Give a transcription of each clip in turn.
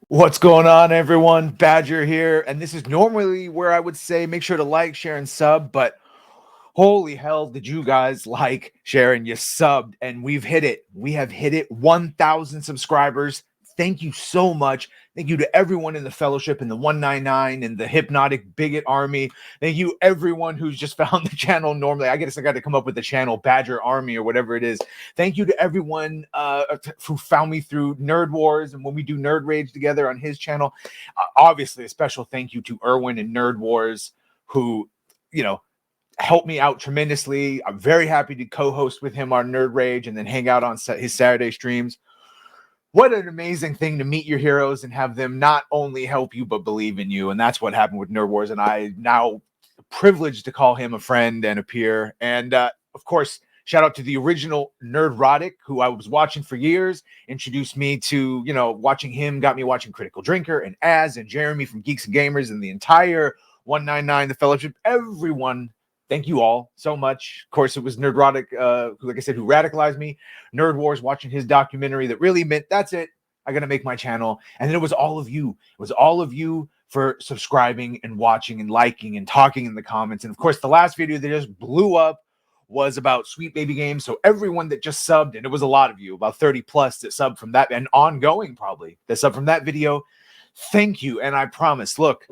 What's going on, everyone? Badger here, and this is normally where I would say make sure to like, share, and sub, but holy hell, did you guys like, share, and you subbed, and we've hit it. We have hit it, 1,000 subscribers. Thank you so much. Thank you to everyone in the fellowship, in the 199, and the Hypnotic Bigot Army. Thank you, everyone who's just found the channel normally. I guess I got to come up with the channel Badger Army or whatever it is. Thank you to everyone who found me through Nerd Wars and when we do Nerd Rage together on his channel. Obviously, a special thank you to Erwin and Nerd Wars, who, helped me out tremendously. I'm very happy to co-host with him on Nerd Rage and then hang out on his Saturday streams. What an amazing thing to meet your heroes and have them not only help you but believe in you. And that's what happened with Nerd Wars. And I now privileged to call him a friend and a peer. And of course, shout out to the original Nerdrotic, who I was watching for years, introduced me to, watching him, got me watching Critical Drinker and Az and Jeremy from Geeks and Gamers and the entire 199, the Fellowship, everyone. Thank you all so much. Of course, it was Nerdrotic, who, like I said, who radicalized me. Nerd Wars, watching his documentary that really meant, that's it, I got to make my channel. And then it was all of you. It was all of you for subscribing and watching and liking and talking in the comments. And of course, the last video that just blew up was about Sweet Baby Games. So everyone that just subbed, and it was a lot of you, about 30 plus that subbed from that, and ongoing probably, that subbed from that video, thank you. And I promise, look,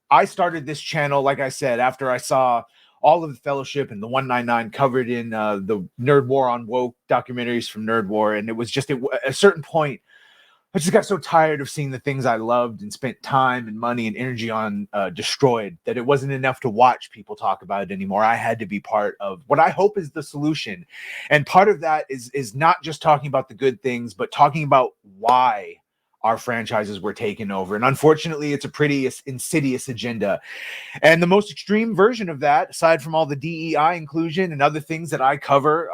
I started this channel, like I said, after I saw all of the Fellowship and the 199 covered in the Nerd War on Woke documentaries from Nerd War. And it was just at a certain point, I just got so tired of seeing the things I loved and spent time and money and energy on destroyed, that it wasn't enough to watch people talk about it anymore. I had to be part of what I hope is the solution. And part of that is not just talking about the good things, but talking about why our franchises were taken over. And unfortunately, it's a pretty insidious agenda. And the most extreme version of that, aside from all the DEI inclusion and other things that I cover,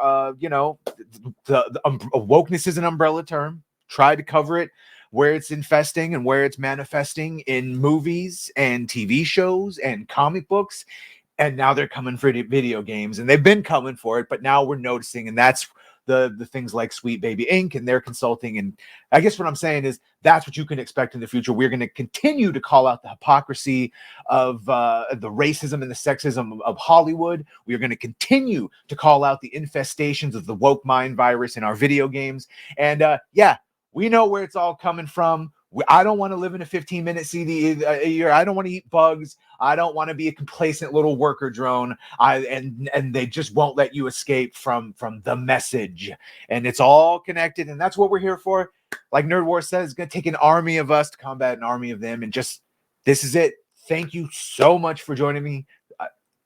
wokeness is an umbrella term. Try to cover it where it's infesting and where it's manifesting in movies and TV shows and comic books. And now they're coming for video games, and they've been coming for it, but now we're noticing, and that's the things like Sweet Baby Inc. and their consulting. And I guess what I'm saying is that's what you can expect in the future. We're going to continue to call out the hypocrisy of the racism and the sexism of Hollywood. We are going to continue to call out the infestations of the woke mind virus in our video games. And we know where it's all coming from. I don't want to live in a 15-minute CD a year. I don't want to eat bugs. I don't want to be a complacent little worker drone. And they just won't let you escape from the message. And it's all connected, and that's what we're here for. Like Nerd War says, it's going to take an army of us to combat an army of them. And just, this is it. Thank you so much for joining me.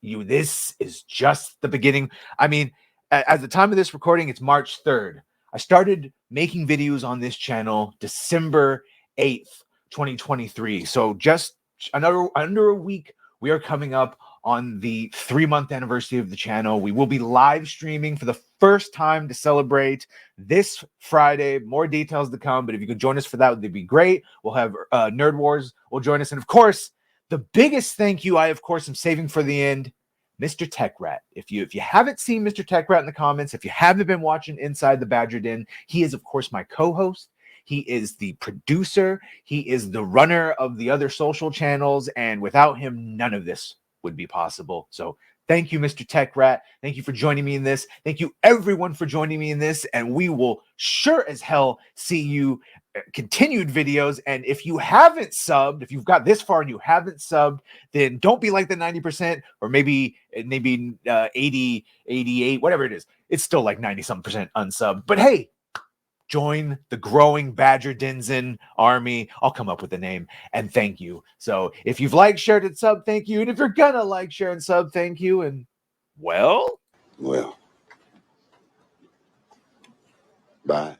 This is just the beginning. I mean, at the time of this recording, it's March 3rd. I started making videos on this channel December 8th, 2023. So just under a week, we are coming up on the 3-month anniversary of the channel. We will be live streaming for the first time to celebrate this Friday. More details to come, but if you could join us for that, would be great. We'll have Nerd Wars will join us. And of course, the biggest thank you I, of course, am saving for the end, Mr. Tech Rat. If you haven't seen Mr. Tech Rat in the comments, if you haven't been watching Inside the Badger Den, he is, of course, my co-host. He is the producer. He is the runner of the other social channels. And without him, none of this would be possible. So thank you, Mr. Tech Rat. Thank you for joining me in this. Thank you, everyone, for joining me in this. And we will sure as hell see you continued videos. And if you haven't subbed, if you've got this far and you haven't subbed, then don't be like the 90% or maybe 80, 88, whatever it is. It's still like 90-something% unsubbed. But hey, join the growing Badger Denzen army. I'll come up with a name, and thank you. So if you've liked, shared, and sub, thank you. And if you're gonna like, share, and sub, thank you. And well, bye.